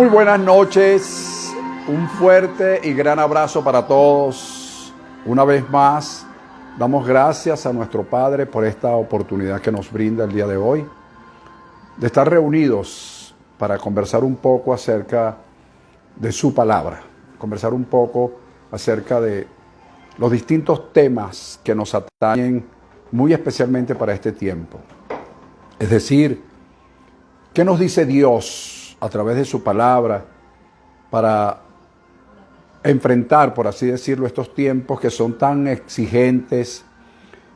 Muy buenas noches, un fuerte y gran abrazo para todos. Una vez más, damos gracias a nuestro Padre por esta oportunidad que nos brinda el día de hoy, de estar reunidos para conversar un poco acerca de su palabra, conversar un poco acerca de los distintos temas que nos atañen muy especialmente para este tiempo. Es decir, ¿qué nos dice Dios a través de su palabra para enfrentar, por así decirlo, estos tiempos que son tan exigentes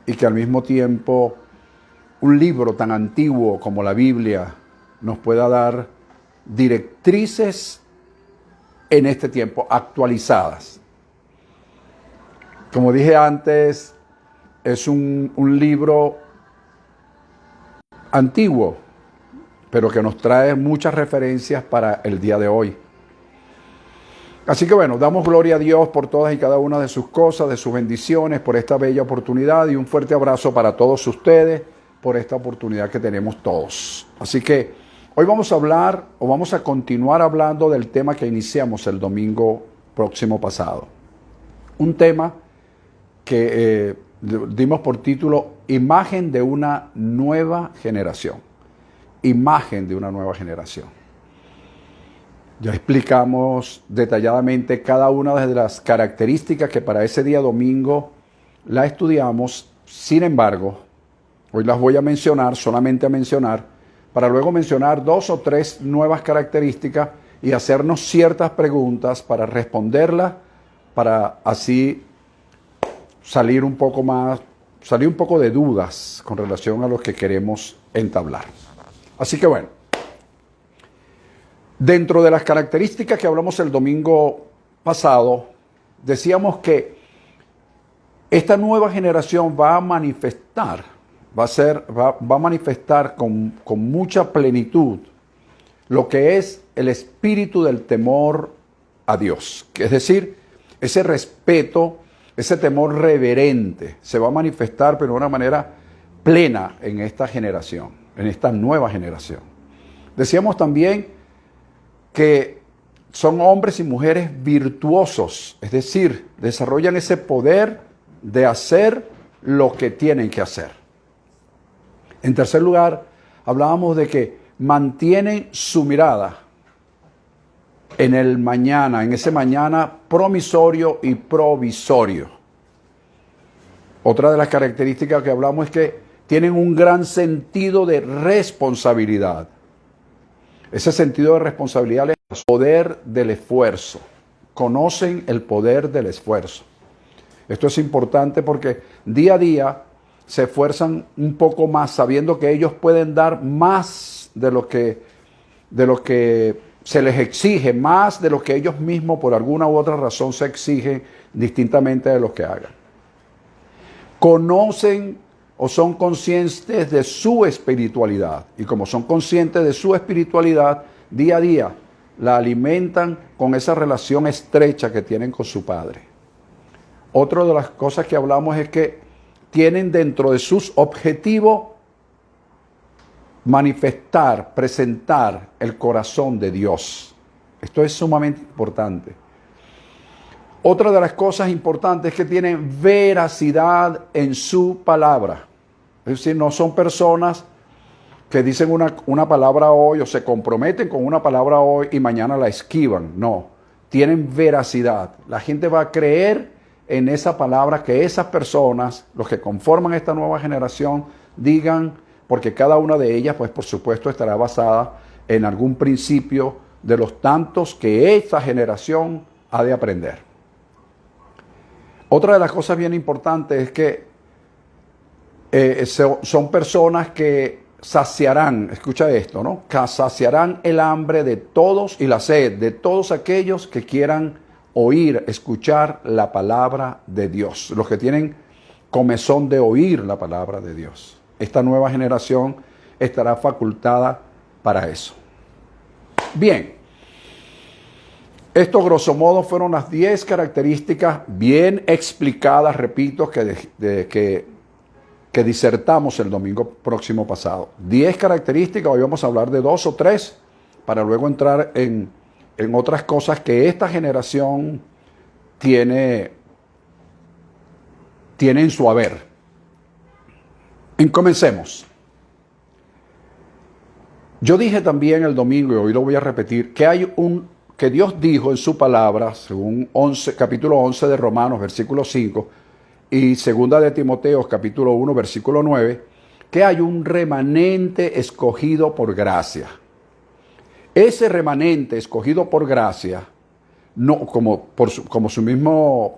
y que al mismo tiempo un libro tan antiguo como la Biblia nos pueda dar directrices en este tiempo, actualizadas? Como dije antes, es un libro antiguo, pero que nos trae muchas referencias para el día de hoy. Así que bueno, damos gloria a Dios por todas y cada una de sus cosas, de sus bendiciones, por esta bella oportunidad, y un fuerte abrazo para todos ustedes por esta oportunidad que tenemos todos. Así que hoy vamos a hablar, o vamos a continuar hablando del tema que iniciamos el domingo próximo pasado. Un tema que dimos por título Imagen de una nueva generación. Imagen de una nueva generación. Ya explicamos detalladamente cada una de las características que para ese día domingo la estudiamos. Sin embargo, hoy las voy a mencionar, solamente a mencionar, para luego mencionar 2 o 3 nuevas características y hacernos ciertas preguntas para responderlas, para así salir un poco de dudas con relación a lo que queremos entablar. Así que bueno, dentro de las características que hablamos el domingo pasado, decíamos que esta nueva generación va a manifestar, va a manifestar con mucha plenitud lo que es el espíritu del temor a Dios. Es decir, ese respeto, ese temor reverente se va a manifestar, pero de una manera plena en esta generación, en esta nueva generación. Decíamos también que son hombres y mujeres virtuosos, es decir, desarrollan ese poder de hacer lo que tienen que hacer. En tercer lugar, hablábamos de que mantienen su mirada en el mañana, en ese mañana promisorio y provisorio. Otra de las características que hablamos es que tienen un gran sentido de responsabilidad. Ese sentido de responsabilidad es el poder del esfuerzo. Conocen el poder del esfuerzo. Esto es importante porque día a día se esfuerzan un poco más, sabiendo que ellos pueden dar más de lo que se les exige, más de lo que ellos mismos por alguna u otra razón se exigen, distintamente de lo que hagan. Conocen o son conscientes de su espiritualidad, y como son conscientes de su espiritualidad, día a día la alimentan con esa relación estrecha que tienen con su Padre. Otra de las cosas que hablamos es que tienen dentro de sus objetivos manifestar, presentar el corazón de Dios. Esto es sumamente importante. Otra de las cosas importantes es que tienen veracidad en su palabra. Es decir, no son personas que dicen una palabra hoy o se comprometen con una palabra hoy y mañana la esquivan. No, tienen veracidad. La gente va a creer en esa palabra que esas personas, los que conforman esta nueva generación, digan, porque cada una de ellas, pues por supuesto, estará basada en algún principio de los tantos que esta generación ha de aprender. Otra de las cosas bien importantes es que son personas que saciarán, escucha esto, ¿no? Que saciarán el hambre de todos y la sed de todos aquellos que quieran oír, escuchar la palabra de Dios. Los que tienen comezón de oír la palabra de Dios. Esta nueva generación estará facultada para eso. Bien. Esto, grosso modo, fueron las 10 características bien explicadas, repito, que disertamos el domingo próximo pasado. 10 características, hoy vamos a hablar de 2 o 3, para luego entrar en en otras cosas que esta generación tiene en su haber. Comencemos. Yo dije también el domingo, y hoy lo voy a repetir, que Dios dijo en su palabra, según capítulo 11 de Romanos, versículo 5, y segunda de Timoteo, capítulo 1, versículo 9, que hay un remanente escogido por gracia. Ese remanente escogido por gracia, no, como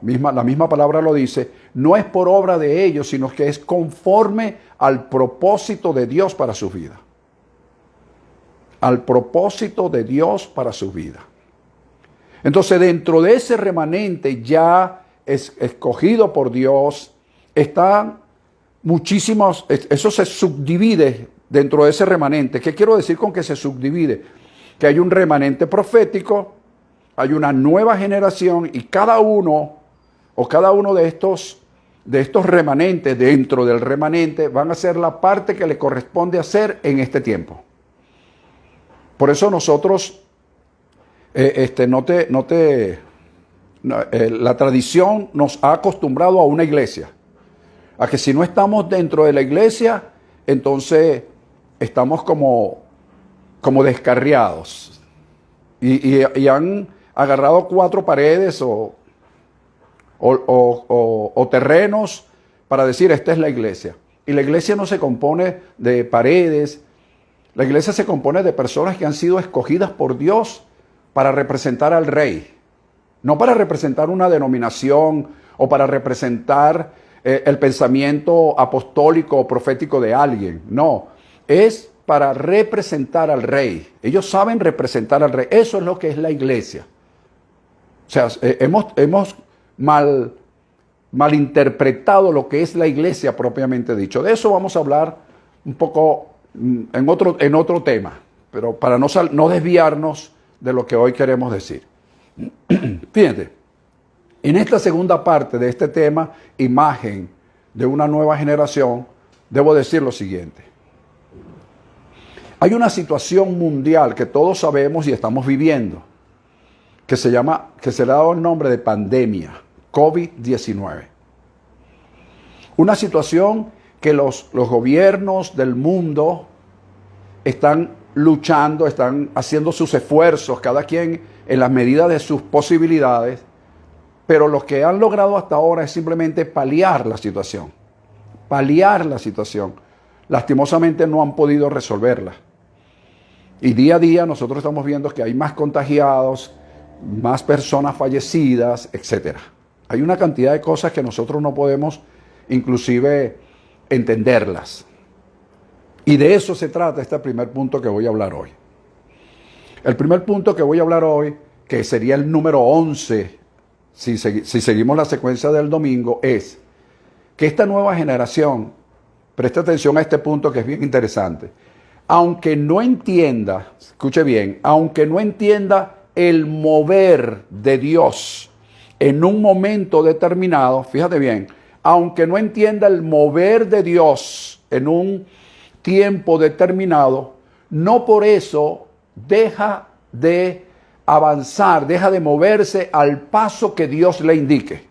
la misma palabra lo dice, no es por obra de ellos, sino que es conforme al propósito de Dios para su vida. Al propósito de Dios para su vida. Entonces, dentro de ese remanente ya escogido por Dios, están muchísimos, eso se subdivide dentro de ese remanente. ¿Qué quiero decir con que se subdivide? Que hay un remanente profético, hay una nueva generación y cada uno de estos remanentes, dentro del remanente, van a hacer la parte que le corresponde hacer en este tiempo. Por eso nosotros, la tradición nos ha acostumbrado a una iglesia, a que si no estamos dentro de la iglesia, entonces estamos como descarriados y han agarrado 4 paredes o terrenos para decir esta es la iglesia. Y la iglesia no se compone de paredes, la iglesia se compone de personas que han sido escogidas por Dios para representar al Rey, no para representar una denominación o para representar el pensamiento apostólico o profético de alguien, no, es para representar al Rey. Ellos saben representar al Rey, eso es lo que es la iglesia. O sea, hemos malinterpretado lo que es la iglesia propiamente dicho. De eso vamos a hablar un poco en otro tema, pero para no desviarnos de lo que hoy queremos decir. Fíjense, en esta segunda parte de este tema, imagen de una nueva generación, debo decir lo siguiente. Hay una situación mundial que todos sabemos y estamos viviendo, que se le ha dado el nombre de pandemia, COVID-19. Una situación que los gobiernos del mundo están luchando, están haciendo sus esfuerzos, cada quien en las medidas de sus posibilidades, pero lo que han logrado hasta ahora es simplemente paliar la situación. Paliar la situación. Lastimosamente no han podido resolverla. Y día a día nosotros estamos viendo que hay más contagiados, más personas fallecidas, etc. Hay una cantidad de cosas que nosotros no podemos inclusive entenderlas. Y de eso se trata este primer punto que voy a hablar hoy. El primer punto que voy a hablar hoy, que sería el número 11, si seguimos la secuencia del domingo, es que esta nueva generación, preste atención a este punto que es bien interesante, aunque no entienda, escuche bien, aunque no entienda el mover de Dios en un momento determinado, fíjate bien, aunque no entienda el mover de Dios en un tiempo determinado, no por eso deja de avanzar, deja de moverse al paso que Dios le indique.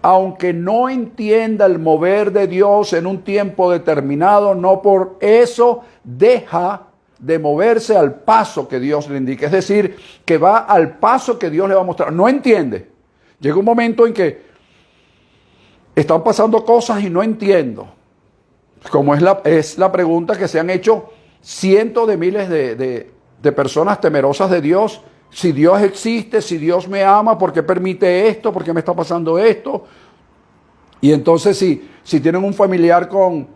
Aunque no entienda el mover de Dios en un tiempo determinado, no por eso deja de moverse al paso que Dios le indique. Es decir, que va al paso que Dios le va a mostrar. No entiende. Llega un momento en que están pasando cosas y no entiendo. Como es la pregunta que se han hecho cientos de miles de personas temerosas de Dios. Si Dios existe, si Dios me ama, ¿por qué permite esto? ¿Por qué me está pasando esto? Y entonces si tienen un familiar con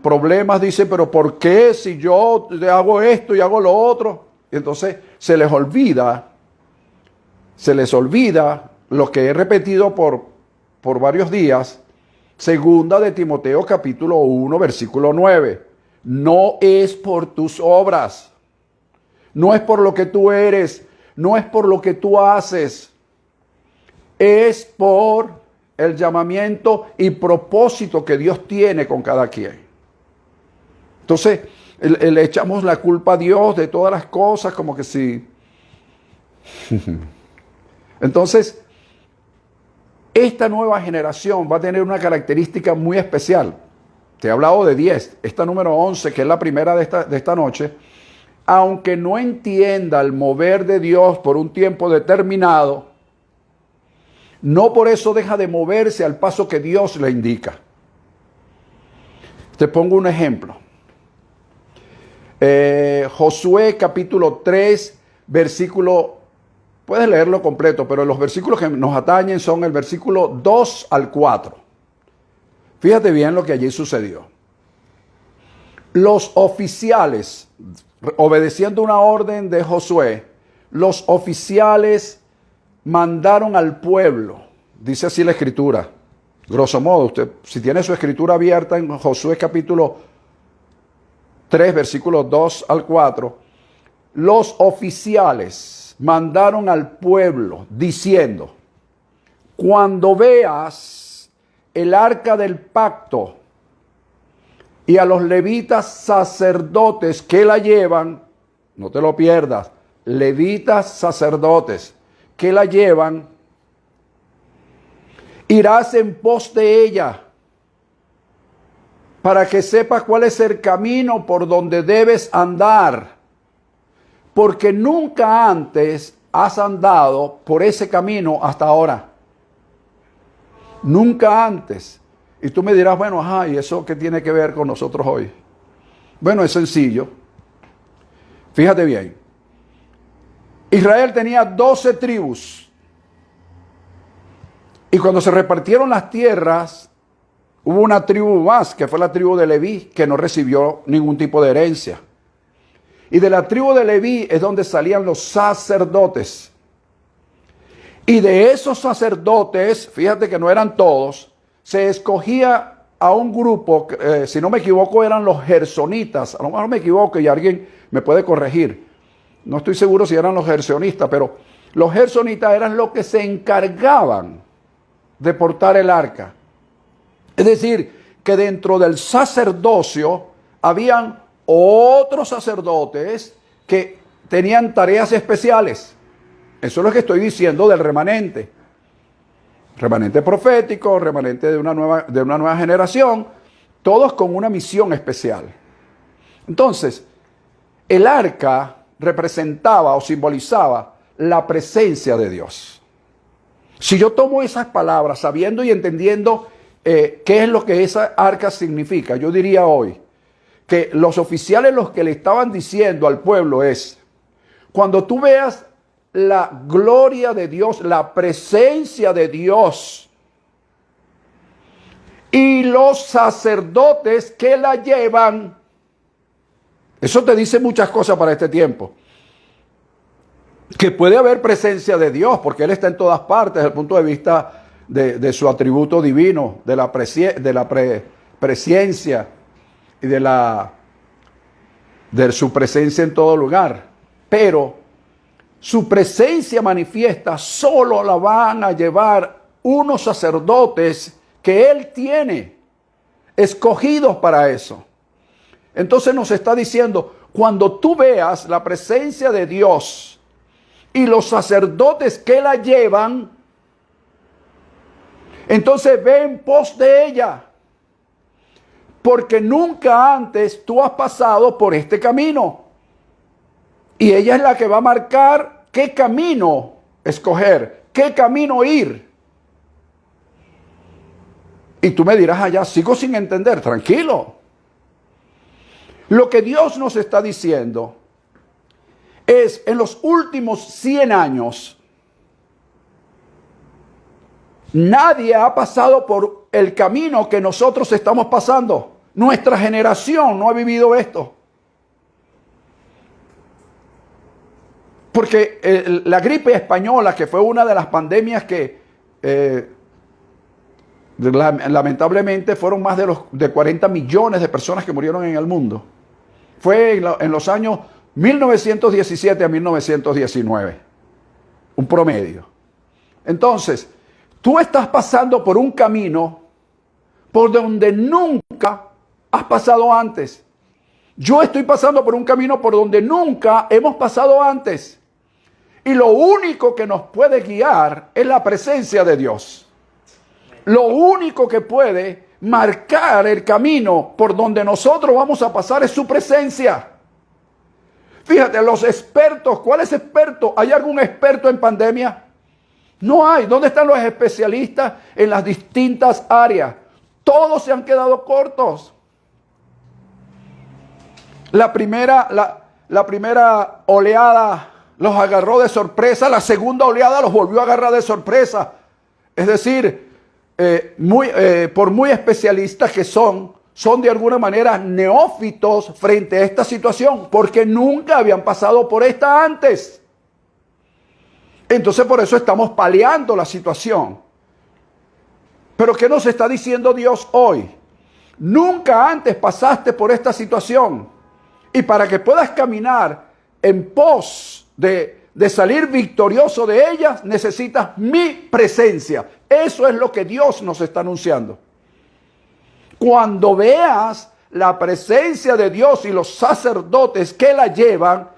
problemas, dice, pero ¿por qué si yo hago esto y hago lo otro? Y entonces se les olvida lo que he repetido por varios días, segunda de Timoteo capítulo 1, versículo 9. No es por tus obras, no es por lo que tú eres, no es por lo que tú haces, es por el llamamiento y propósito que Dios tiene con cada quien. Entonces, le echamos la culpa a Dios de todas las cosas, como que si Entonces, esta nueva generación va a tener una característica muy especial. Te he hablado de 10, esta número 11, que es la primera de esta noche, aunque no entienda el mover de Dios por un tiempo determinado, no por eso deja de moverse al paso que Dios le indica. Te pongo un ejemplo. Josué capítulo 3, versículo, puedes leerlo completo, pero los versículos que nos atañen son el versículo 2 al 4. Fíjate bien lo que allí sucedió. Los oficiales, obedeciendo una orden de Josué, los oficiales mandaron al pueblo, dice así la escritura, grosso modo, usted si tiene su escritura abierta en Josué capítulo 3, versículos 2 al 4, los oficiales mandaron al pueblo diciendo: cuando veas el arca del pacto y a los levitas sacerdotes que la llevan, no te lo pierdas, levitas sacerdotes que la llevan, irás en pos de ella para que sepas cuál es el camino por donde debes andar, porque nunca antes has andado por ese camino hasta ahora. Nunca antes. Y tú me dirás, bueno, ajá, ¿y eso qué tiene que ver con nosotros hoy? Bueno, es sencillo. Fíjate bien. Israel tenía 12 tribus. Y cuando se repartieron las tierras, hubo una tribu más, que fue la tribu de Leví, que no recibió ningún tipo de herencia. Y de la tribu de Leví es donde salían los sacerdotes. Y de esos sacerdotes, fíjate que no eran todos, se escogía a un grupo, si no me equivoco eran los gersonitas, a lo mejor me equivoco y alguien me puede corregir. No estoy seguro si eran los gersonistas, pero los gersonitas eran los que se encargaban de portar el arca. Es decir, que dentro del sacerdocio habían otros sacerdotes que tenían tareas especiales. Eso es lo que estoy diciendo del remanente. Remanente profético, remanente de una nueva generación, todos con una misión especial. Entonces, el arca representaba o simbolizaba la presencia de Dios. Si yo tomo esas palabras sabiendo y entendiendo qué es lo que esa arca significa, yo diría hoy que los oficiales los que le estaban diciendo al pueblo es: cuando tú veas la gloria de Dios, la presencia de Dios y los sacerdotes que la llevan, eso te dice muchas cosas para este tiempo. Que puede haber presencia de Dios, porque Él está en todas partes desde el punto de vista de su atributo divino, de la presciencia y de su presencia en todo lugar. Pero su presencia manifiesta solo la van a llevar unos sacerdotes que Él tiene, escogidos para eso. Entonces nos está diciendo, cuando tú veas la presencia de Dios y los sacerdotes que la llevan, entonces ve en pos de ella, porque nunca antes tú has pasado por este camino. Y ella es la que va a marcar qué camino escoger, qué camino ir. Y tú me dirás allá, sigo sin entender, tranquilo. Lo que Dios nos está diciendo es, en los últimos 100 años, nadie ha pasado por el camino que nosotros estamos pasando. Nuestra generación no ha vivido esto. Porque la gripe española, que fue una de las pandemias que lamentablemente fueron más de 40 millones de personas que murieron en el mundo, fue en los años 1917 a 1919, un promedio. Entonces, tú estás pasando por un camino por donde nunca has pasado antes. Yo estoy pasando por un camino por donde nunca hemos pasado antes. Y lo único que nos puede guiar es la presencia de Dios. Lo único que puede marcar el camino por donde nosotros vamos a pasar es su presencia. Fíjate, los expertos, ¿cuál es experto? ¿Hay algún experto en pandemia? No hay. ¿Dónde están los especialistas en las distintas áreas? Todos se han quedado cortos. La primera oleada los agarró de sorpresa, la segunda oleada los volvió a agarrar de sorpresa. Es decir, por muy especialistas que son de alguna manera neófitos frente a esta situación, porque nunca habían pasado por esta antes. Entonces por eso estamos paliando la situación. Pero ¿qué nos está diciendo Dios hoy? Nunca antes pasaste por esta situación. Y para que puedas caminar en pos de salir victorioso de ellas, necesitas mi presencia. Eso es lo que Dios nos está anunciando. Cuando veas la presencia de Dios y los sacerdotes que la llevan,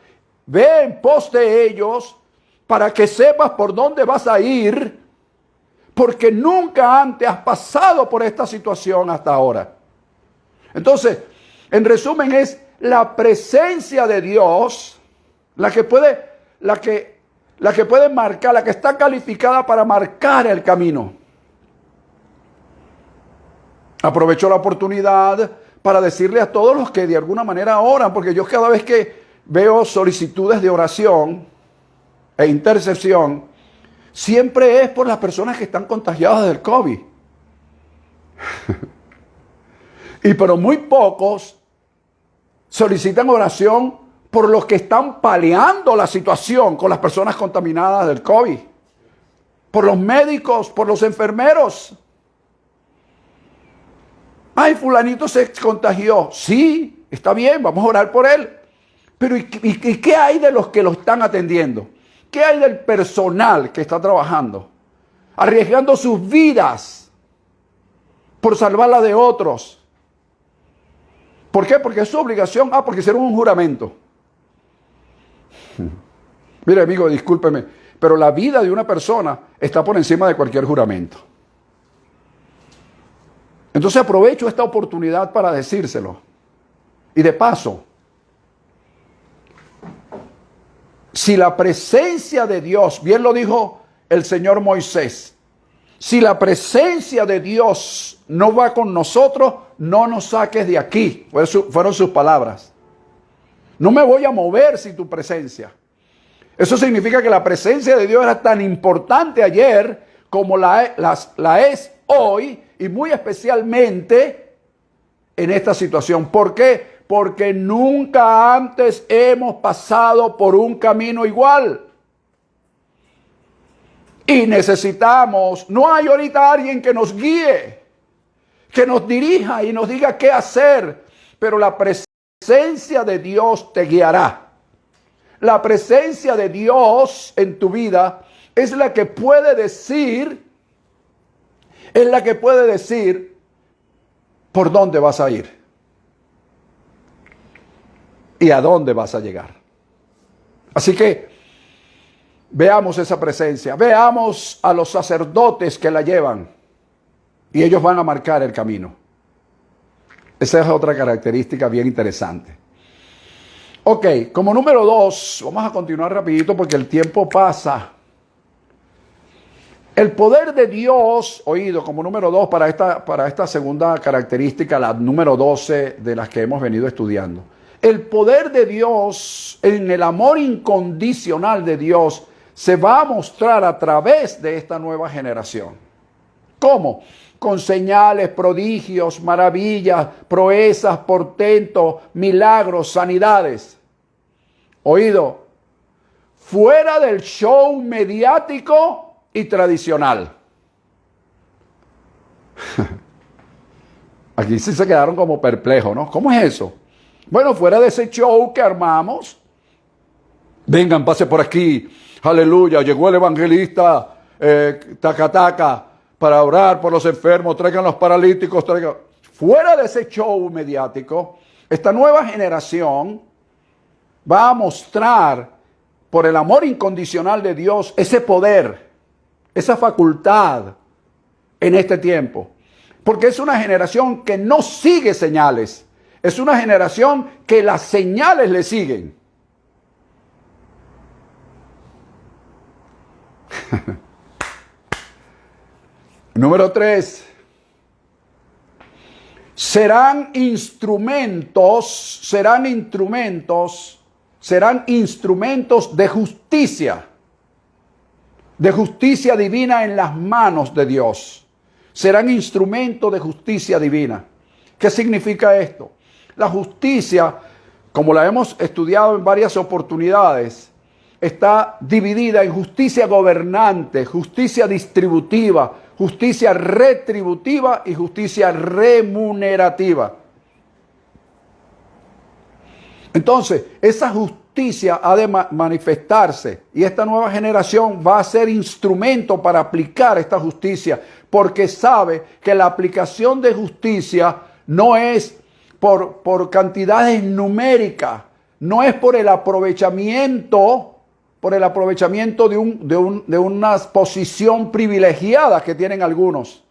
ve en pos de ellos para que sepas por dónde vas a ir, porque nunca antes has pasado por esta situación hasta ahora. Entonces, en resumen, es la presencia de Dios la que puede marcar, la que está calificada para marcar el camino. Aprovecho la oportunidad para decirle a todos los que de alguna manera oran, porque yo cada vez que veo solicitudes de oración e intercesión, siempre es por las personas que están contagiadas del COVID. Pero muy pocos solicitan oración por los que están paliando la situación con las personas contaminadas del COVID. Por los médicos, por los enfermeros. Ay, fulanito se contagió. Sí, está bien, vamos a orar por él. Pero ¿y qué hay de los que lo están atendiendo? ¿Qué hay del personal que está trabajando? Arriesgando sus vidas por salvarla de otros. ¿Por qué? Porque es su obligación. Porque hicieron un juramento. Mire, amigo, discúlpeme, pero la vida de una persona está por encima de cualquier juramento. Entonces aprovecho esta oportunidad para decírselo. Y de paso, si la presencia de Dios, bien lo dijo el Señor Moisés, si la presencia de Dios no va con nosotros, no nos saques de aquí. Fueron sus palabras. No me voy a mover sin tu presencia. Eso significa que la presencia de Dios era tan importante ayer como la es hoy, y muy especialmente en esta situación. ¿Por qué? Porque nunca antes hemos pasado por un camino igual. Y necesitamos, no hay ahorita alguien que nos guíe, que nos dirija y nos diga qué hacer, pero la presencia de Dios te guiará. La presencia de Dios en tu vida es la que puede decir, por dónde vas a ir y a dónde vas a llegar. Así que veamos esa presencia, veamos a los sacerdotes que la llevan y ellos van a marcar el camino. Esa es otra característica bien interesante. Ok, como número 2, vamos a continuar rapidito porque el tiempo pasa. El poder de Dios, oído, como número 2 para esta segunda característica, la número 12 de las que hemos venido estudiando. El poder de Dios, en el amor incondicional de Dios, se va a mostrar a través de esta nueva generación. ¿Cómo? Con señales, prodigios, maravillas, proezas, portentos, milagros, sanidades. Oído, fuera del show mediático y tradicional. Aquí sí se quedaron como perplejos, ¿no? ¿Cómo es eso? Bueno, fuera de ese show que armamos, vengan, pase por aquí, aleluya, llegó el evangelista, taca, para orar por los enfermos, traigan los paralíticos, fuera de ese show mediático, esta nueva generación va a mostrar por el amor incondicional de Dios, ese poder, esa facultad en este tiempo. Porque es una generación que no sigue señales. Es una generación que las señales le siguen. Número 3. Serán instrumentos de justicia divina en las manos de Dios. Serán instrumentos de justicia divina. ¿Qué significa esto? La justicia, como la hemos estudiado en varias oportunidades, está dividida en justicia gobernante, justicia distributiva, justicia retributiva y justicia remunerativa. Entonces, esa justicia ha de manifestarse y esta nueva generación va a ser instrumento para aplicar esta justicia, porque sabe que la aplicación de justicia no es por cantidades numéricas, no es por el aprovechamiento de una posición privilegiada que tienen algunos.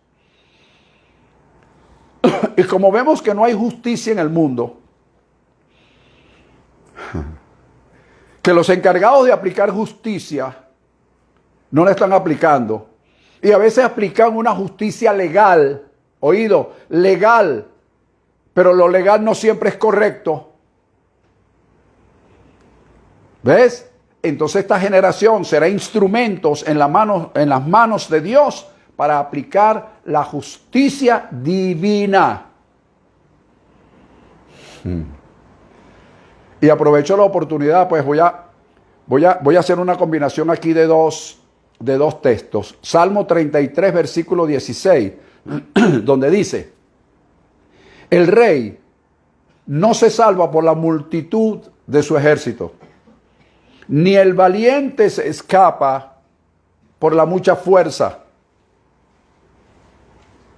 Y como vemos que no hay justicia en el mundo, que los encargados de aplicar justicia no la están aplicando, y a veces aplican una justicia legal, legal, pero lo legal no siempre es correcto. ¿Ves? Entonces esta generación será instrumentos en las manos de Dios para aplicar la justicia divina. Y aprovecho la oportunidad, pues voy a hacer una combinación aquí de dos textos. Salmo 33, versículo 16, donde dice: el rey no se salva por la multitud de su ejército, ni el valiente se escapa por la mucha fuerza.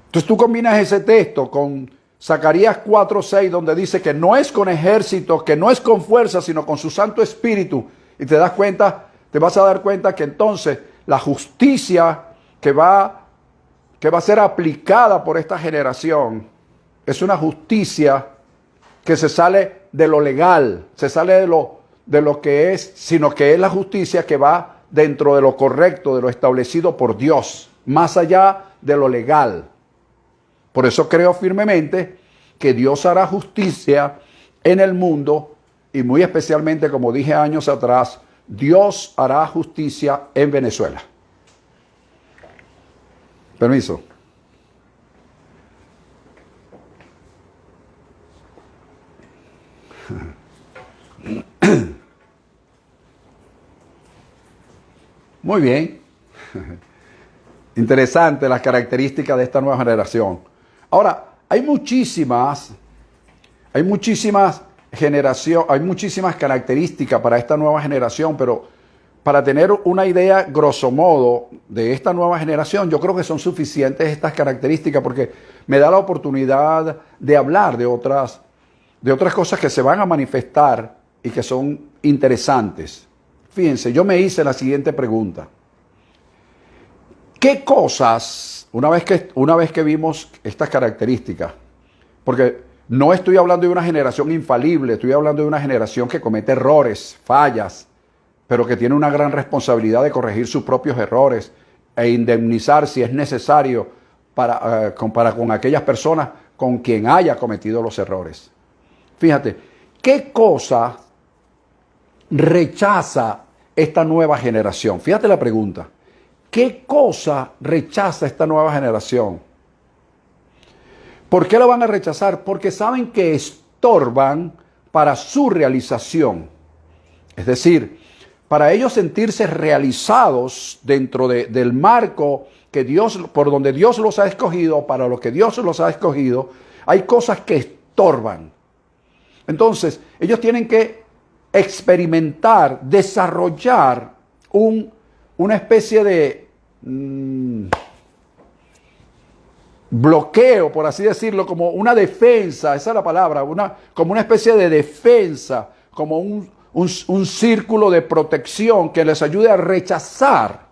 Entonces tú combinas ese texto con Zacarías 4:6, donde dice que no es con ejército, que no es con fuerza, sino con su Santo Espíritu. Y te vas a dar cuenta que entonces la justicia que va a ser aplicada por esta generación es una justicia que se sale de lo legal, se sale de lo que es, sino que es la justicia que va dentro de lo correcto, de lo establecido por Dios, más allá de lo legal. Por eso creo firmemente que Dios hará justicia en el mundo y muy especialmente, como dije años atrás, Dios hará justicia en Venezuela. Permiso. Muy bien. Interesante las características de esta nueva generación. Ahora, hay muchísimas características para esta nueva generación, pero para tener una idea grosso modo de esta nueva generación, yo creo que son suficientes estas características porque me da la oportunidad de hablar de otras cosas que se van a manifestar y que son interesantes. Fíjense, yo me hice la siguiente pregunta. ¿Qué cosas, una vez que vimos estas características, porque no estoy hablando de una generación infalible, estoy hablando de una generación que comete errores, fallas, pero que tiene una gran responsabilidad de corregir sus propios errores e indemnizar si es necesario para con aquellas personas con quien haya cometido los errores. Fíjate, ¿qué cosa rechaza esta nueva generación? Fíjate la pregunta. ¿Qué cosa rechaza esta nueva generación? ¿Por qué la van a rechazar? Porque saben que estorban para su realización. Es decir, para ellos sentirse realizados dentro del marco por donde Dios los ha escogido, para lo que Dios los ha escogido, hay cosas que estorban. Entonces, ellos tienen que experimentar, desarrollar una especie de bloqueo, por así decirlo, como una defensa, esa es la palabra, como una especie de defensa, como un círculo de protección que les ayude a rechazar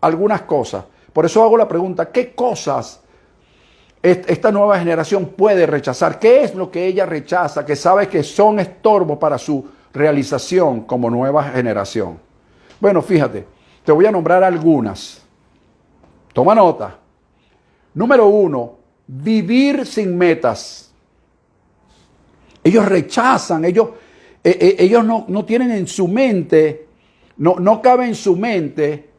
algunas cosas. Por eso hago la pregunta, ¿qué cosas esta nueva generación puede rechazar? ¿Qué es lo que ella rechaza, que sabe que son estorbo para su realización como nueva generación? Bueno, fíjate, te voy a nombrar algunas. Toma nota. Número 1, vivir sin metas. Ellos rechazan, ellos no tienen en su mente, no cabe en su mente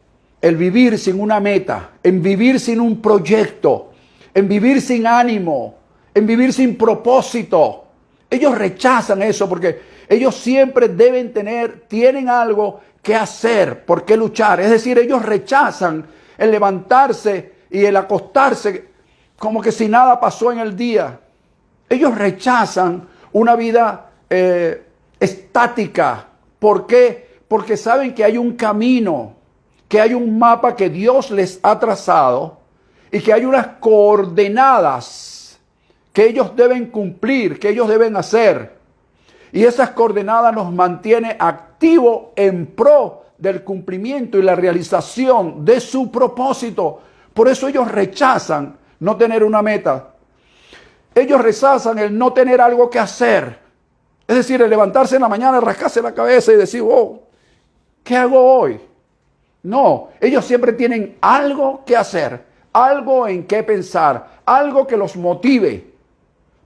el vivir sin una meta, en vivir sin un proyecto, en vivir sin ánimo, en vivir sin propósito. Ellos rechazan eso porque ellos siempre tienen algo que hacer, por qué luchar. Es decir, ellos rechazan el levantarse y el acostarse como que si nada pasó en el día. Ellos rechazan una vida estática. ¿Por qué? Porque saben que hay un camino, que hay un mapa que Dios les ha trazado y que hay unas coordenadas que ellos deben cumplir, que ellos deben hacer. Y esas coordenadas nos mantiene activos en pro del cumplimiento y la realización de su propósito. Por eso ellos rechazan no tener una meta. Ellos rechazan el no tener algo que hacer. Es decir, el levantarse en la mañana, rascarse la cabeza y decir, oh, ¿qué hago hoy? No, ellos siempre tienen algo que hacer, algo en qué pensar, algo que los motive.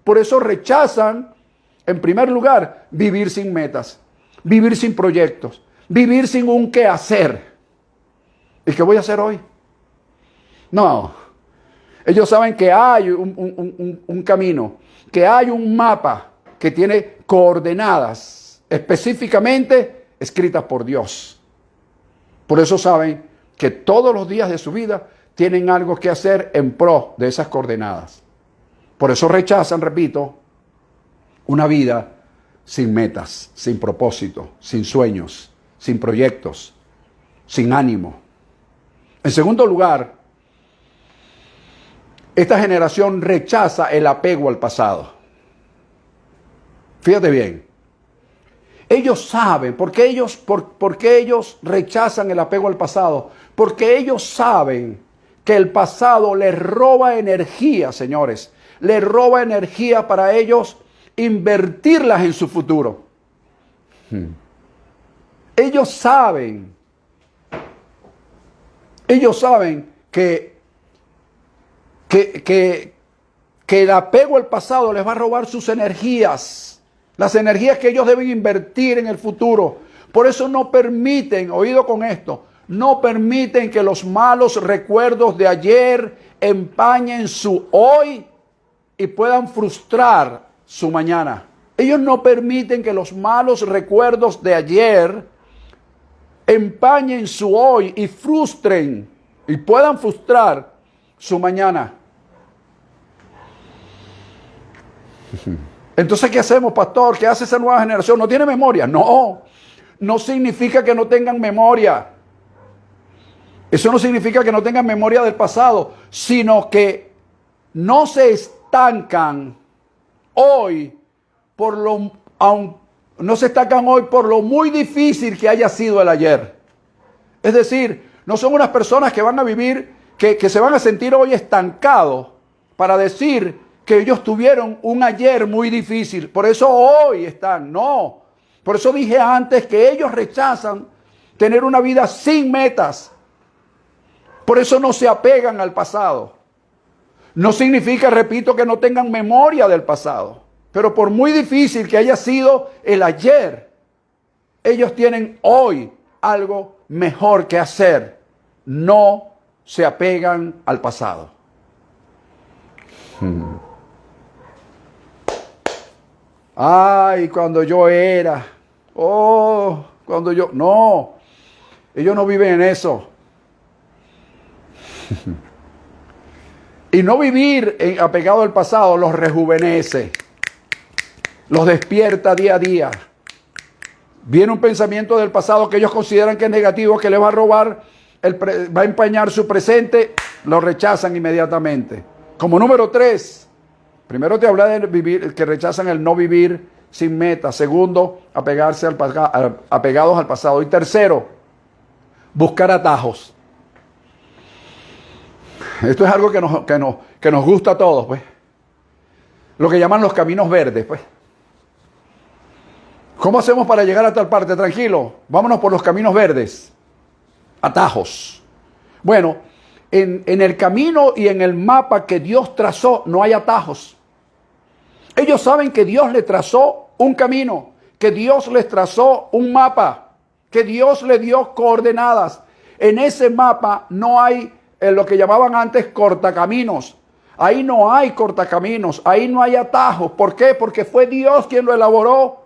Por eso rechazan, en primer lugar, vivir sin metas, vivir sin proyectos, vivir sin un qué hacer. ¿Y qué voy a hacer hoy? No, ellos saben que hay un camino, que hay un mapa que tiene coordenadas específicamente escritas por Dios. Por eso saben que todos los días de su vida tienen algo que hacer en pro de esas coordenadas. Por eso rechazan, repito, una vida sin metas, sin propósito, sin sueños, sin proyectos, sin ánimo. En segundo lugar, esta generación rechaza el apego al pasado. Fíjate bien. Ellos saben, ¿por qué ellos rechazan el apego al pasado? Porque ellos saben que el pasado les roba energía, señores. Les roba energía para ellos invertirlas en su futuro. Ellos saben que el apego al pasado les va a robar sus energías, las energías que ellos deben invertir en el futuro. Por eso no permiten, oído con esto, no permiten que los malos recuerdos de ayer empañen su hoy y puedan frustrar su mañana. Ellos no permiten que los malos recuerdos de ayer empañen su hoy y frustren y puedan frustrar su mañana. Entonces, ¿qué hacemos, pastor? ¿Qué hace esa nueva generación? ¿No tiene memoria? No, no significa que no tengan memoria. Eso no significa que no tengan memoria del pasado, sino que no se estancan hoy por lo muy difícil que haya sido el ayer. Es decir, no son unas personas que van a vivir, que se van a sentir hoy estancados para decir que ellos tuvieron un ayer muy difícil, por eso hoy están. No, por eso dije antes que ellos rechazan tener una vida sin metas. Por eso no se apegan al pasado. No significa, repito, que no tengan memoria del pasado, pero por muy difícil que haya sido el ayer, ellos tienen hoy algo mejor que hacer. No se apegan al pasado. Ay, cuando yo era. Oh, cuando yo... No, ellos no viven en eso. Y no vivir apegado al pasado los rejuvenece, los despierta día a día. Viene un pensamiento del pasado que ellos consideran que es negativo, que les va a robar, va a empañar su presente, lo rechazan inmediatamente. Como número 3, primero te hablé de vivir, que rechazan el no vivir sin meta. Segundo, apegados al pasado. Y tercero, buscar atajos. Esto es algo que nos gusta a todos, pues. Lo que llaman los caminos verdes, pues. ¿Cómo hacemos para llegar a tal parte? Tranquilo, vámonos por los caminos verdes. Atajos. Bueno, en el camino y en el mapa que Dios trazó no hay atajos. Ellos saben que Dios les trazó un camino, que Dios les trazó un mapa, que Dios les dio coordenadas. En ese mapa no hay lo que llamaban antes cortacaminos. Ahí no hay cortacaminos, ahí no hay atajos. ¿Por qué? Porque fue Dios quien lo elaboró.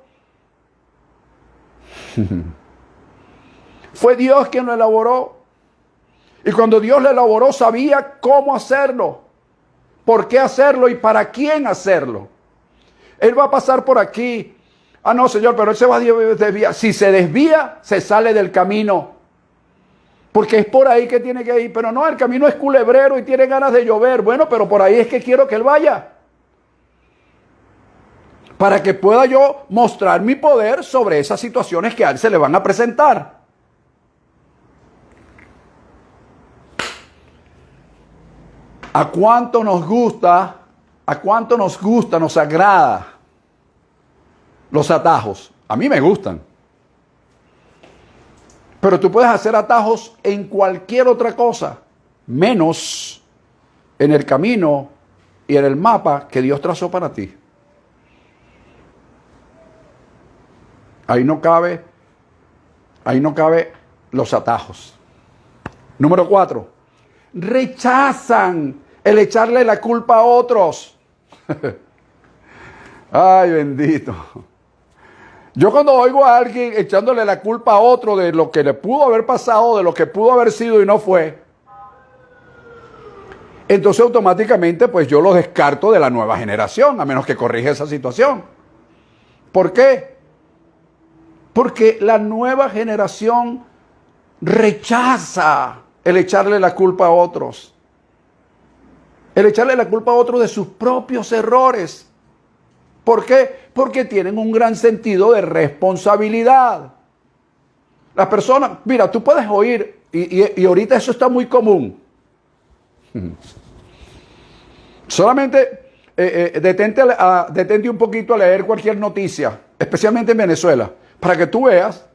Fue Dios quien lo elaboró. Y cuando Dios lo elaboró, sabía cómo hacerlo, por qué hacerlo y para quién hacerlo. Él va a pasar por aquí. Ah, no, Señor, pero él se va a desviar. Si se desvía, se sale del camino. Porque es por ahí que tiene que ir. Pero no, el camino es culebrero y tiene ganas de llover. Bueno, pero por ahí es que quiero que él vaya. Para que pueda yo mostrar mi poder sobre esas situaciones que a él se le van a presentar. ¿A cuánto nos gusta? ¿A cuánto nos gusta, nos agrada los atajos? A mí me gustan. Pero tú puedes hacer atajos en cualquier otra cosa, menos en el camino y en el mapa que Dios trazó para ti. Ahí no cabe los atajos. Número 4. Rechazan el echarle la culpa a otros. Ay, bendito. Yo cuando oigo a alguien echándole la culpa a otro de lo que le pudo haber pasado, de lo que pudo haber sido y no fue, entonces automáticamente pues yo lo descarto de la nueva generación, a menos que corrija esa situación. ¿Por qué? Porque la nueva generación rechaza el echarle la culpa a otros. El echarle la culpa a otros de sus propios errores. ¿Por qué? Porque tienen un gran sentido de responsabilidad. Las personas, mira, tú puedes oír, y ahorita eso está muy común. Solamente detente un poquito a leer cualquier noticia, especialmente en Venezuela, para que tú veas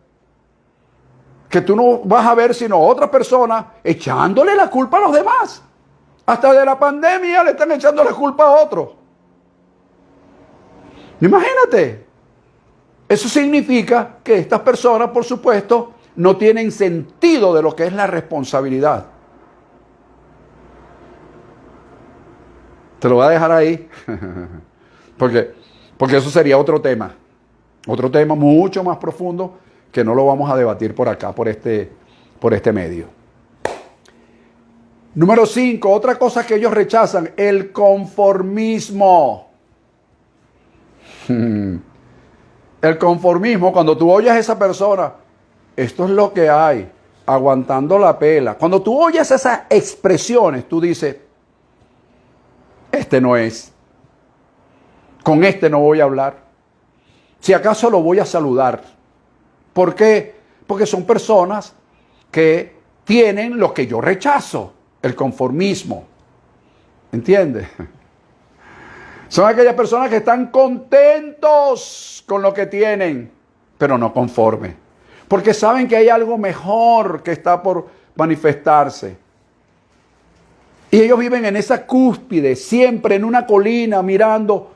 que tú no vas a ver sino otra persona echándole la culpa a los demás. Hasta de la pandemia le están echando la culpa a otros. Imagínate. Eso significa que estas personas, por supuesto, no tienen sentido de lo que es la responsabilidad. Te lo voy a dejar ahí. porque eso sería otro tema. Otro tema mucho más profundo que no lo vamos a debatir por acá, por este medio. Número 5, otra cosa que ellos rechazan, el conformismo. El conformismo, cuando tú oyes a esa persona, esto es lo que hay, aguantando la pela. Cuando tú oyes esas expresiones, tú dices, este no es. Con este no voy a hablar. Si acaso lo voy a saludar. ¿Por qué? Porque son personas que tienen lo que yo rechazo, el conformismo. ¿Entiendes? Son aquellas personas que están contentos con lo que tienen, pero no conformes. Porque saben que hay algo mejor que está por manifestarse. Y ellos viven en esa cúspide, siempre en una colina, mirando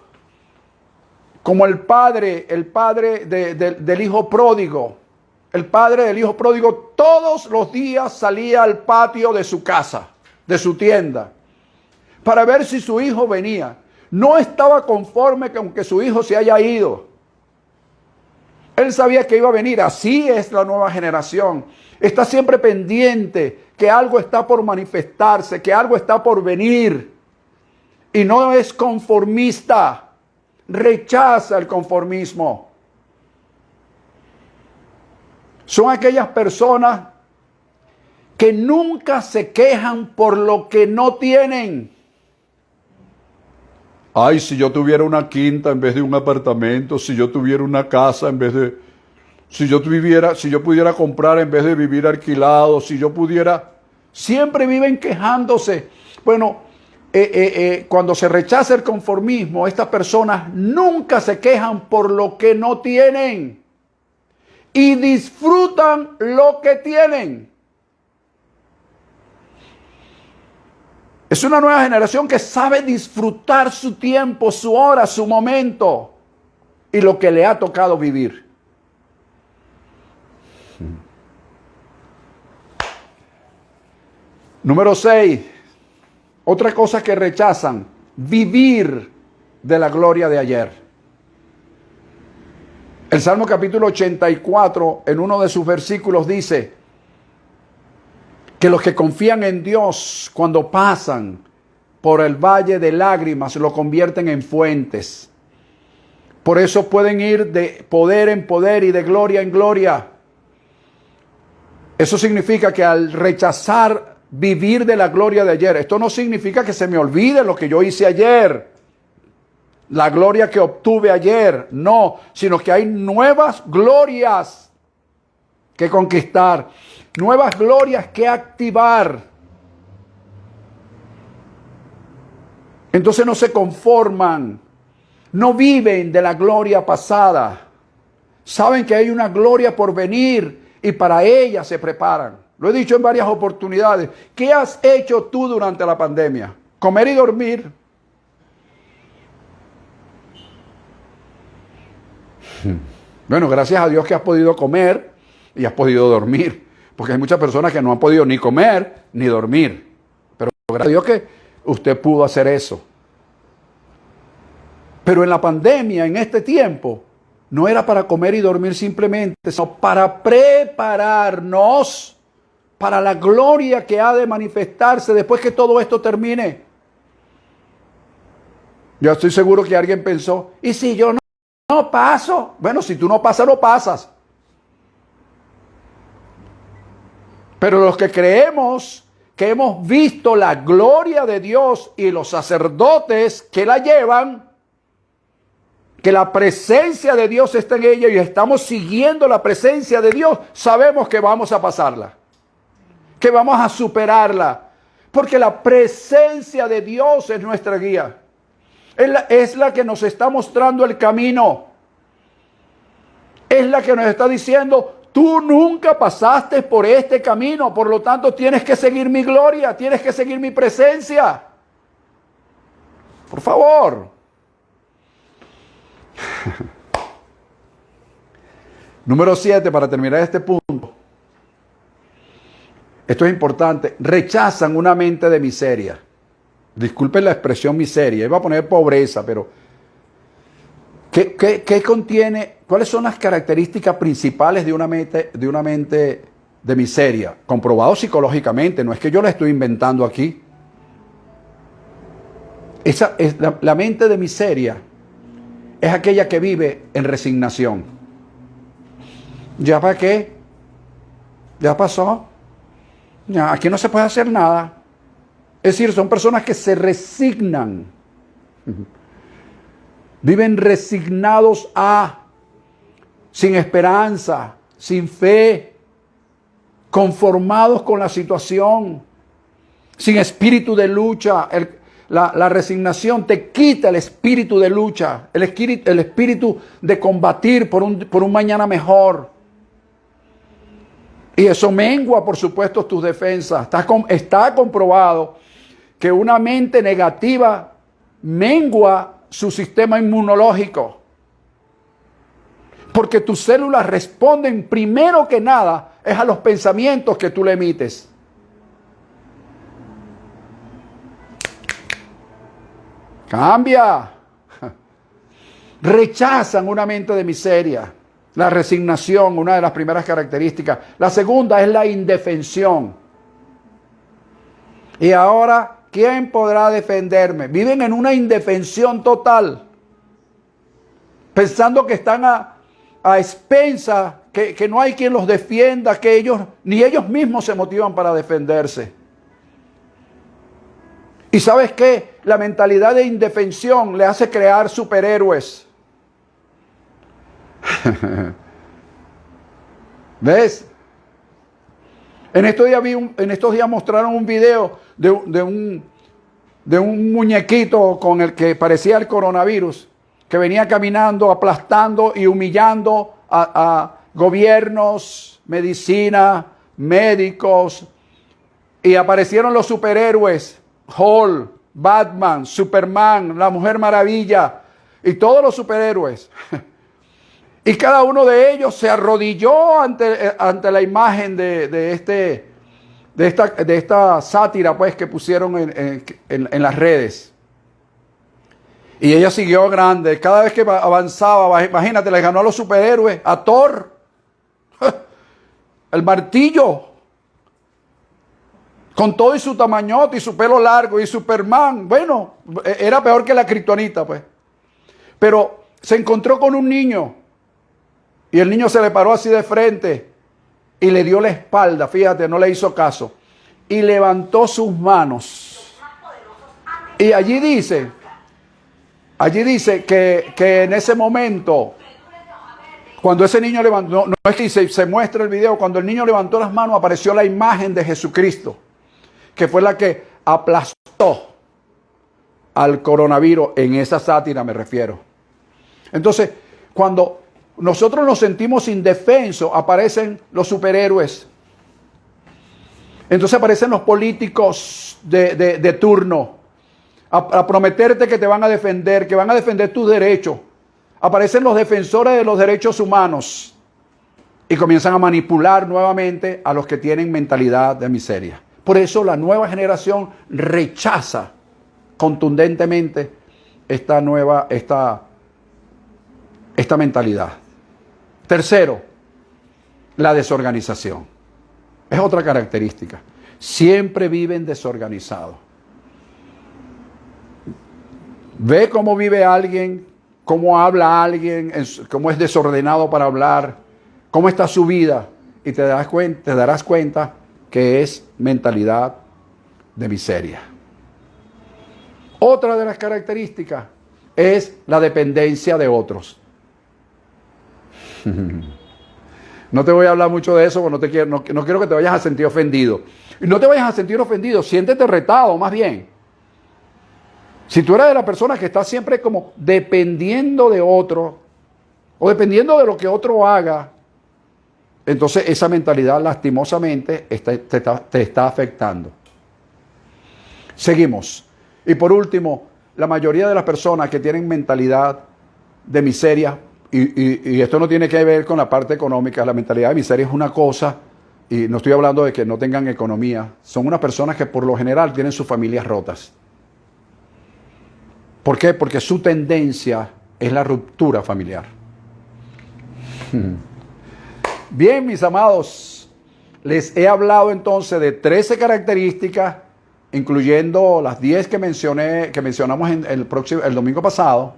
como el padre del hijo pródigo. El padre del hijo pródigo todos los días salía al patio de su casa, de su tienda, para ver si su hijo venía. No estaba conforme con que su hijo se haya ido. Él sabía que iba a venir. Así es la nueva generación. Está siempre pendiente que algo está por manifestarse, que algo está por venir. Y no es conformista. Rechaza el conformismo. Son aquellas personas que nunca se quejan por lo que no tienen. Ay, si yo tuviera una quinta en vez de un apartamento, si yo tuviera una casa en vez de... si yo pudiera comprar en vez de vivir alquilado, si yo pudiera... Siempre viven quejándose. Bueno, cuando se rechaza el conformismo, estas personas nunca se quejan por lo que no tienen y disfrutan lo que tienen. Es una nueva generación que sabe disfrutar su tiempo, su hora, su momento y lo que le ha tocado vivir. Número 6. Otra cosa que rechazan, vivir de la gloria de ayer. El Salmo capítulo 84, en uno de sus versículos dice que los que confían en Dios cuando pasan por el valle de lágrimas lo convierten en fuentes. Por eso pueden ir de poder en poder y de gloria en gloria. Eso significa que al rechazar vivir de la gloria de ayer, esto no significa que se me olvide lo que yo hice ayer, la gloria que obtuve ayer, no, sino que hay nuevas glorias que conquistar, nuevas glorias que activar. Entonces no se conforman, no viven de la gloria pasada, saben que hay una gloria por venir y para ella se preparan. Lo he dicho en varias oportunidades. ¿Qué has hecho tú durante la pandemia? Comer y dormir. Bueno, gracias a Dios que has podido comer y has podido dormir. Porque hay muchas personas que no han podido ni comer ni dormir. Pero gracias a Dios que usted pudo hacer eso. Pero en la pandemia, en este tiempo, no era para comer y dormir simplemente, sino para prepararnos para la gloria que ha de manifestarse después que todo esto termine. Yo estoy seguro que alguien pensó, ¿y si yo no paso? Bueno, si tú no pasas, no pasas. Pero los que creemos que hemos visto la gloria de Dios y los sacerdotes que la llevan, que la presencia de Dios está en ella y estamos siguiendo la presencia de Dios, sabemos que vamos a pasarla, que vamos a superarla, porque la presencia de Dios es nuestra guía. Es la que nos está mostrando el camino. Es la que nos está diciendo, tú nunca pasaste por este camino, por lo tanto tienes que seguir mi gloria, tienes que seguir mi presencia. Por favor. Número 7, para terminar este punto. Esto es importante. Rechazan una mente de miseria. Disculpen la expresión miseria. Iba a poner pobreza, pero ¿qué contiene? ¿Cuáles son las características principales de una mente de miseria? Comprobado psicológicamente. No es que yo la estoy inventando aquí. Esa es la mente de miseria. Es aquella que vive en resignación. ¿Ya para qué? ¿Ya pasó? Ya, aquí no se puede hacer nada. Es decir, son personas que se resignan. Viven resignados sin esperanza, sin fe, conformados con la situación, sin espíritu de lucha. La resignación te quita el espíritu de lucha, el espíritu de combatir por un mañana mejor. Y eso mengua, por supuesto, tus defensas. Está comprobado que una mente negativa mengua su sistema inmunológico. Porque tus células responden primero que nada es a los pensamientos que tú le emites. Cambia. Rechazan una mente de miseria. La resignación, una de las primeras características. La segunda es la indefensión. Y ahora, ¿quién podrá defenderme? Viven en una indefensión total. Pensando que están a expensas, que no hay quien los defienda, que ni ellos mismos se motivan para defenderse. ¿Y sabes qué? la mentalidad de indefensión le hace crear superhéroes. ¿Ves? En estos días mostraron un video de un muñequito con el que parecía el coronavirus, que venía caminando, aplastando y humillando a gobiernos, medicina, médicos, y aparecieron los superhéroes, Hulk, Batman, Superman, la Mujer Maravilla y todos los superhéroes. Y cada uno de ellos se arrodilló ante la imagen de esta sátira, pues, que pusieron en las redes. Y ella siguió grande. Cada vez que avanzaba, imagínate, le ganó a los superhéroes, a Thor, el martillo, con todo y su tamañote y su pelo largo, y Superman. Bueno, era peor que la kriptonita, pues. Pero se encontró con un niño. Y el niño se le paró así de frente y le dio la espalda, fíjate, no le hizo caso. Y levantó sus manos. Y allí dice que en ese momento, cuando ese niño levantó, no es que se muestra el video, cuando el niño levantó las manos apareció la imagen de Jesucristo, que fue la que aplastó al coronavirus, en esa sátira me refiero. Entonces, cuando nosotros nos sentimos indefensos, aparecen los superhéroes. Entonces aparecen los políticos de turno a prometerte que te van a defender, que van a defender tus derechos. Aparecen los defensores de los derechos humanos y comienzan a manipular nuevamente a los que tienen mentalidad de miseria. Por eso la nueva generación rechaza contundentemente esta mentalidad. Tercero, la desorganización. Es otra característica. Siempre viven desorganizados. Ve cómo vive alguien, cómo habla alguien, cómo es desordenado para hablar, cómo está su vida, y te darás cuenta que es mentalidad de miseria. Otra de las características es la dependencia de otros. No te voy a hablar mucho de eso porque no quiero que te vayas a sentir ofendido. Y no te vayas a sentir ofendido, siéntete retado más bien. Si tú eres de la persona que está siempre como dependiendo de otro o dependiendo de lo que otro haga, entonces esa mentalidad lastimosamente te está afectando. Seguimos. Y por último, la mayoría de las personas que tienen mentalidad de miseria, y esto no tiene que ver con la parte económica, la mentalidad de miseria es una cosa, y no estoy hablando de que no tengan economía, son unas personas que por lo general tienen sus familias rotas. ¿Por qué? Porque su tendencia es la ruptura familiar. Bien, mis amados, les he hablado entonces de 13 características, incluyendo las 10 que mencionamos el domingo pasado,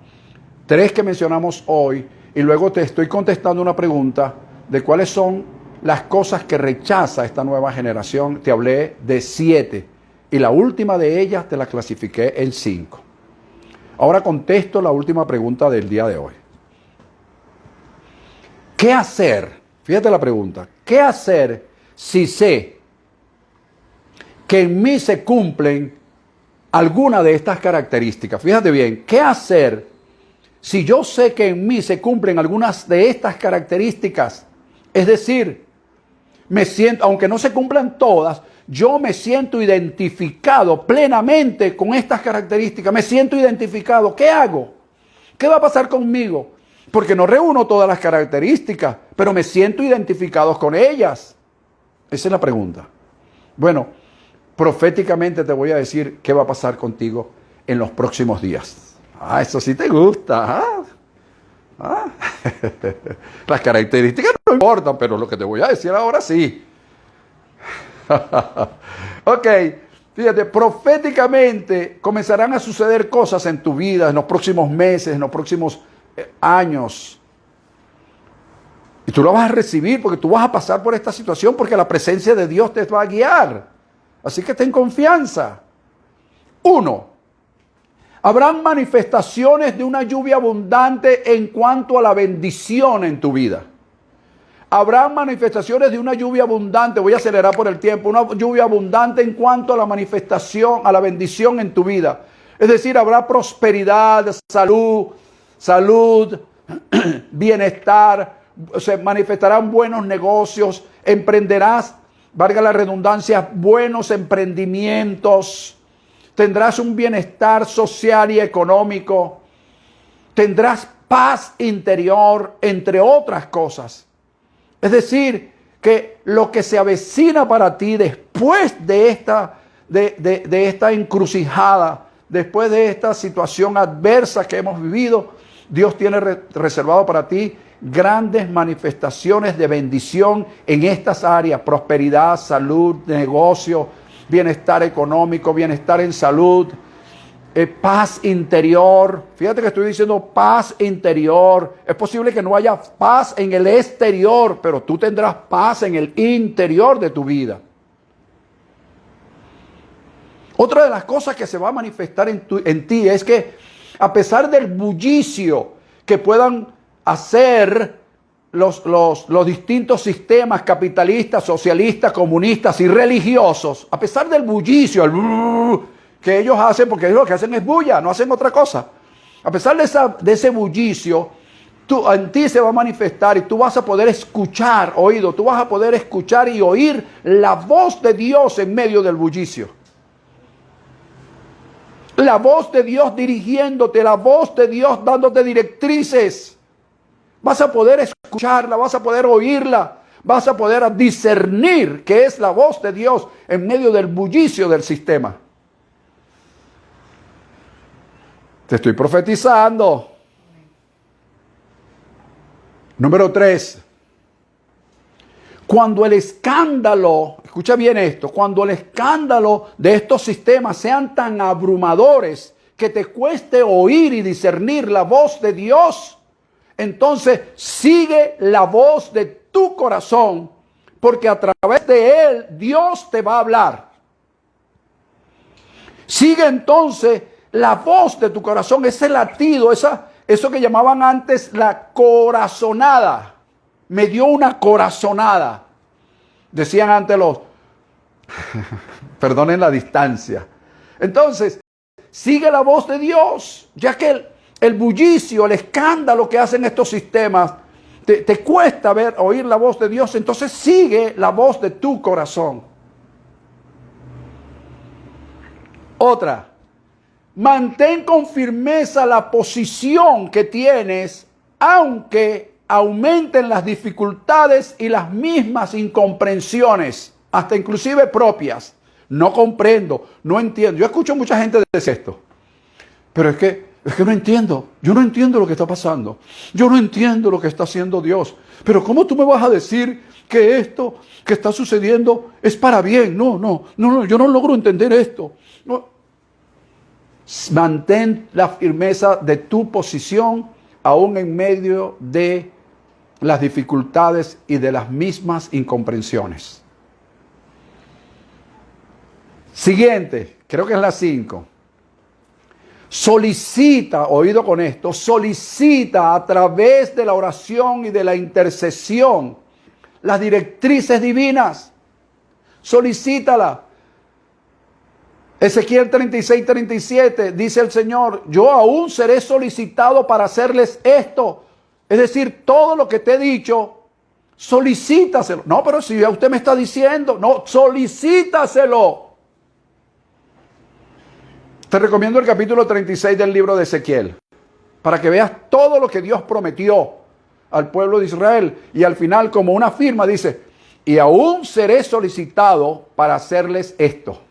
3 que mencionamos hoy, y luego te estoy contestando una pregunta de cuáles son las cosas que rechaza esta nueva generación. Te hablé de 7, y la última de ellas te la clasifiqué en 5. Ahora contesto la última pregunta del día de hoy. ¿Qué hacer? Fíjate la pregunta. ¿Qué hacer si sé que en mí se cumplen alguna de estas características? Fíjate bien, ¿qué hacer si yo sé que en mí se cumplen algunas de estas características? Es decir, me siento, aunque no se cumplan todas, yo me siento identificado plenamente con estas características, me siento identificado. ¿Qué hago? ¿Qué va a pasar conmigo? Porque no reúno todas las características, pero me siento identificado con ellas. Esa es la pregunta. Bueno, proféticamente te voy a decir qué va a pasar contigo en los próximos días. Ah, eso sí te gusta. Las características no importan, pero lo que te voy a decir ahora sí. Ok, fíjate, proféticamente comenzarán a suceder cosas en tu vida en los próximos meses, en los próximos años. Y tú lo vas a recibir porque tú vas a pasar por esta situación porque la presencia de Dios te va a guiar. Así que ten confianza. 1. Habrán manifestaciones de una lluvia abundante en cuanto a la bendición en tu vida. Habrán manifestaciones de una lluvia abundante, voy a acelerar por el tiempo, una lluvia abundante en cuanto a la manifestación, a la bendición en tu vida. Es decir, habrá prosperidad, salud, bienestar, se manifestarán buenos negocios, emprenderás, valga la redundancia, buenos emprendimientos, tendrás un bienestar social y económico, tendrás paz interior, entre otras cosas. Es decir, que lo que se avecina para ti después de esta encrucijada, después de esta situación adversa que hemos vivido, Dios tiene reservado para ti grandes manifestaciones de bendición en estas áreas: prosperidad, salud, negocio, bienestar económico, bienestar en salud, paz interior. Fíjate que estoy diciendo paz interior. Es posible que no haya paz en el exterior, pero tú tendrás paz en el interior de tu vida. Otra de las cosas que se va a manifestar en ti es que, a pesar del bullicio que puedan hacer los distintos sistemas capitalistas, socialistas, comunistas y religiosos, a pesar del bullicio, que ellos hacen, porque ellos lo que hacen es bulla, no hacen otra cosa. A pesar de ese bullicio, en ti se va a manifestar y tú vas a poder escuchar, tú vas a poder escuchar y oír la voz de Dios en medio del bullicio. La voz de Dios dirigiéndote, la voz de Dios dándote directrices. Vas a poder escucharla, vas a poder oírla, vas a poder discernir que es la voz de Dios en medio del bullicio del sistema. Te estoy profetizando. Número 3. Cuando el escándalo, escucha bien esto, cuando el escándalo de estos sistemas sean tan abrumadores que te cueste oír y discernir la voz de Dios, entonces sigue la voz de tu corazón, porque a través de él Dios te va a hablar. Sigue entonces la voz de tu corazón, ese latido, eso que llamaban antes la corazonada. Me dio una corazonada. Decían antes perdonen la distancia. Entonces, sigue la voz de Dios, ya que el bullicio, el escándalo que hacen estos sistemas, te cuesta oír la voz de Dios, entonces sigue la voz de tu corazón. Otra, mantén con firmeza la posición que tienes, aunque aumenten las dificultades y las mismas incomprensiones, hasta inclusive propias. No comprendo, no entiendo. Yo escucho mucha gente decir esto, pero es que no entiendo. Yo no entiendo lo que está pasando. Yo no entiendo lo que está haciendo Dios. Pero ¿cómo tú me vas a decir que esto que está sucediendo es para bien? No, yo no logro entender esto. No. Mantén la firmeza de tu posición aún en medio de las dificultades y de las mismas incomprensiones. Siguiente, creo que es la 5. Solicita, oído con esto, solicita a través de la oración y de la intercesión las directrices divinas. Solicítala. Ezequiel 36:37 dice el Señor: yo aún seré solicitado para hacerles esto. Es decir, todo lo que te he dicho, solicítaselo. No, pero si ya usted me está diciendo, no, solicítaselo. Te recomiendo el capítulo 36 del libro de Ezequiel, para que veas todo lo que Dios prometió al pueblo de Israel. Y al final, como una firma, dice: y aún seré solicitado para hacerles esto.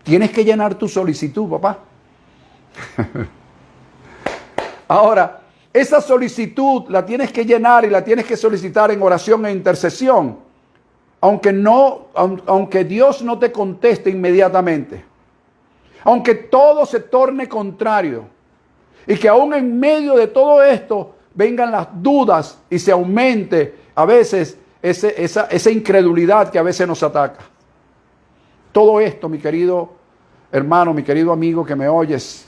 Tienes que llenar tu solicitud, papá. Ahora, esa solicitud la tienes que llenar y la tienes que solicitar en oración e intercesión, aunque Dios no te conteste inmediatamente, aunque todo se torne contrario, y que aún en medio de todo esto vengan las dudas y se aumente a veces esa incredulidad que a veces nos ataca. Todo esto, mi querido hermano, mi querido amigo que me oyes,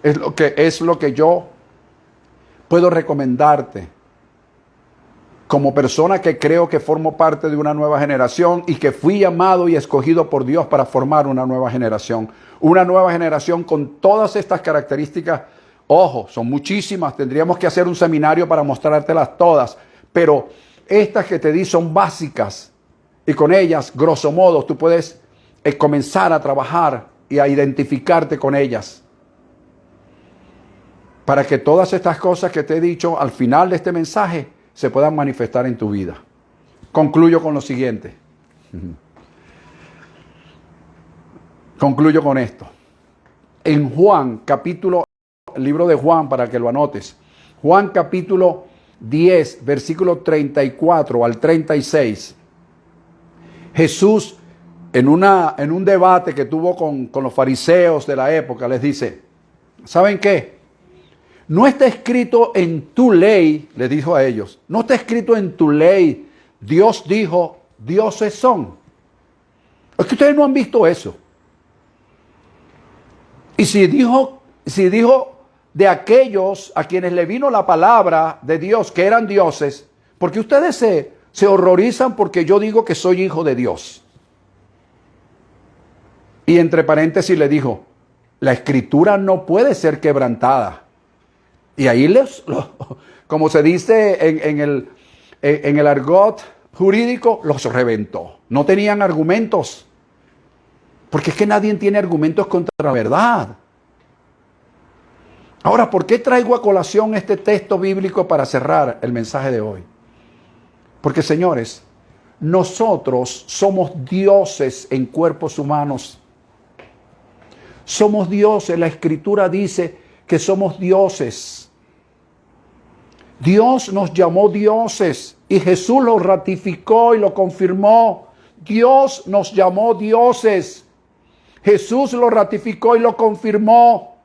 Es lo que yo puedo recomendarte como persona que creo que formo parte de una nueva generación y que fui llamado y escogido por Dios para formar una nueva generación. Una nueva generación con todas estas características. Ojo, son muchísimas. Tendríamos que hacer un seminario para mostrártelas todas. Pero estas que te di son básicas. Y con ellas, grosso modo, tú puedes comenzar a trabajar y a identificarte con ellas. Para que todas estas cosas que te he dicho al final de este mensaje se puedan manifestar en tu vida. Concluyo con lo siguiente. Concluyo con esto. En Juan, el libro de Juan, para que lo anotes. Juan capítulo 10, versículo 34 al 36. Jesús, en un debate que tuvo con los fariseos de la época, les dice, ¿saben qué? No está escrito en tu ley, les dijo a ellos, no está escrito en tu ley, Dios dijo, dioses son. Es que ustedes no han visto eso. Y si dijo de aquellos a quienes le vino la palabra de Dios, que eran dioses, porque ustedes se horrorizan porque yo digo que soy hijo de Dios. Y entre paréntesis le dijo, la escritura no puede ser quebrantada. Y ahí como se dice en el argot jurídico, los reventó. No tenían argumentos. Porque es que nadie tiene argumentos contra la verdad. Ahora, ¿por qué traigo a colación este texto bíblico para cerrar el mensaje de hoy? Porque, señores, nosotros somos dioses en cuerpos humanos. Somos dioses. La Escritura dice que somos dioses. Dios nos llamó dioses y Jesús lo ratificó y lo confirmó. Dios nos llamó dioses. Jesús lo ratificó y lo confirmó.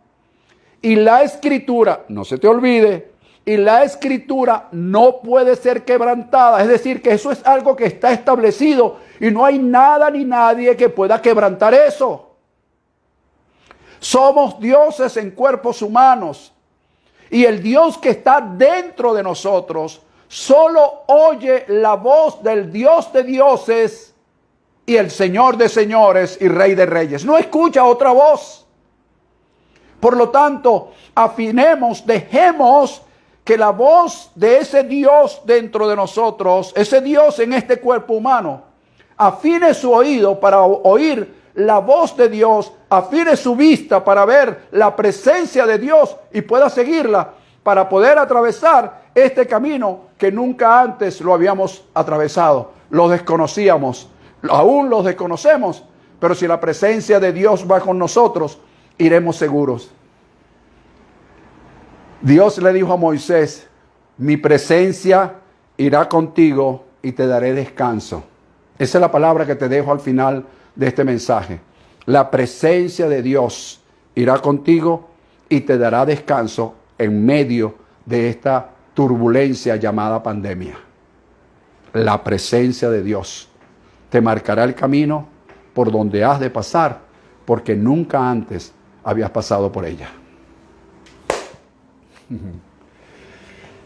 Y la Escritura, no se te olvide, y la Escritura no puede ser quebrantada. Es decir, que eso es algo que está establecido y no hay nada ni nadie que pueda quebrantar eso. Somos dioses en cuerpos humanos. Y el Dios que está dentro de nosotros solo oye la voz del Dios de dioses y el Señor de señores y Rey de reyes. No escucha otra voz. Por lo tanto, dejemos que la voz de ese Dios dentro de nosotros, ese Dios en este cuerpo humano, afine su oído para oír la voz de Dios, afine su vista para ver la presencia de Dios y pueda seguirla para poder atravesar este camino que nunca antes lo habíamos atravesado. Lo desconocíamos, aún los desconocemos, pero si la presencia de Dios va con nosotros, iremos seguros. Dios le dijo a Moisés, mi presencia irá contigo y te daré descanso. Esa es la palabra que te dejo al final de este mensaje. La presencia de Dios irá contigo y te dará descanso en medio de esta turbulencia llamada pandemia. La presencia de Dios te marcará el camino por donde has de pasar, porque nunca antes habías pasado por ella.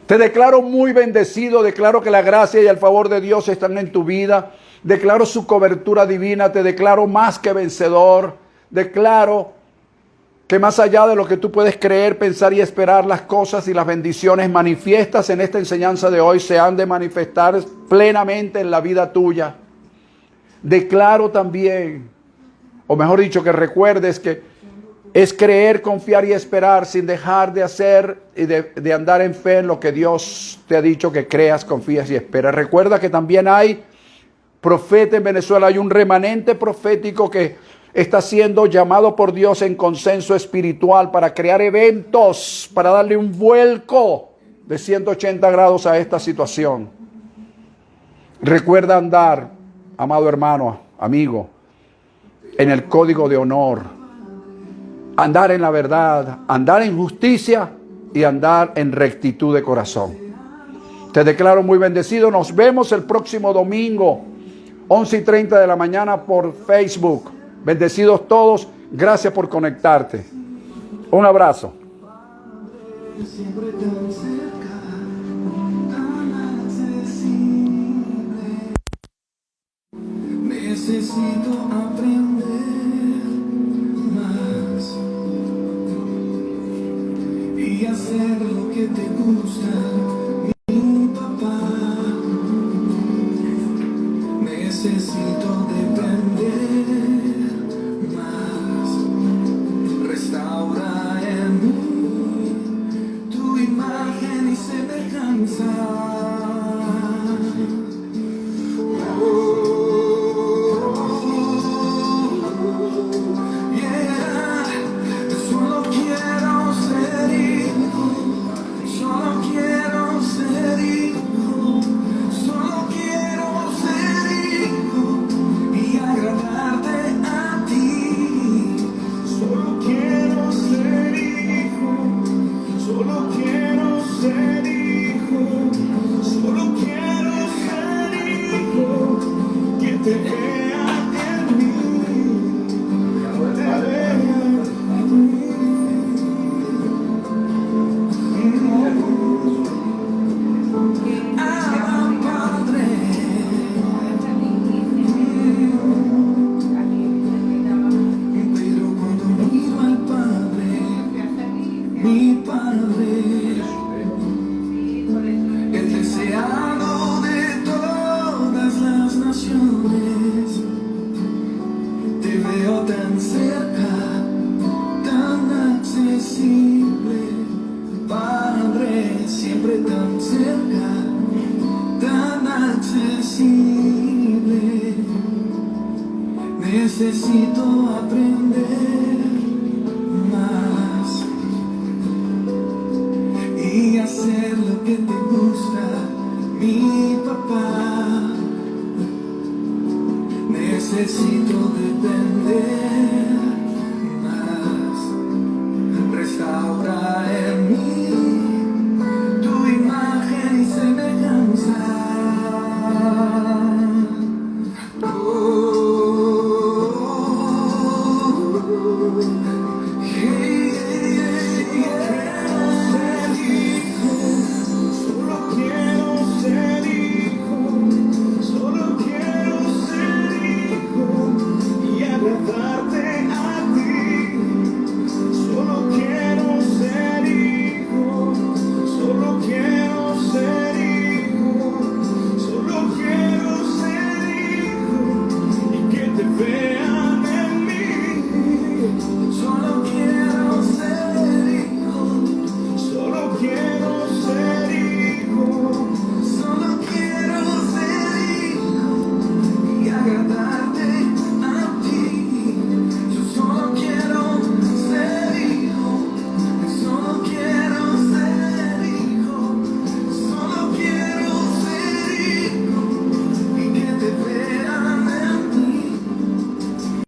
Te declaro muy bendecido, declaro que la gracia y el favor de Dios están en tu vida. Declaro su cobertura divina, te declaro más que vencedor. Declaro que más allá de lo que tú puedes creer, pensar y esperar, las cosas y las bendiciones manifiestas en esta enseñanza de hoy se han de manifestar plenamente en la vida tuya. Declaro también, o mejor dicho, que recuerdes que es creer, confiar y esperar sin dejar de hacer y de andar en fe en lo que Dios te ha dicho que creas, confías y esperas. Recuerda que también hay profeta en Venezuela, hay un remanente profético que está siendo llamado por Dios en consenso espiritual para crear eventos, para darle un vuelco de 180 grados a esta situación. Recuerda andar, amado hermano, amigo, en el código de honor, andar en la verdad, andar en justicia y andar en rectitud de corazón. Te declaro muy bendecido. Nos vemos el próximo domingo, 11:30 de la mañana por Facebook. Bendecidos todos. Gracias por conectarte. Un abrazo. Siempre tan cerca, tan accesible. Necesito aprender más y hacer lo que te gusta, mi papá. Necesito depender más. Restaura en mí tu imagen y semejanza. Solo quiero ser hijo, solo quiero ser hijo, solo quiero ser hijo y agradarte a ti. Solo quiero ser hijo, solo quiero ser hijo, solo quiero ser hijo, que te vea en mí, te vea en mí. Padre, pero cuando miro al Padre, mi Padre, el deseado de todas las naciones, te veo tan cerca, tan accesible, Padre, siempre tan cerca, tan accesible. Necesito aprender más y hacer lo que te gusta, mi papá. Necesito depender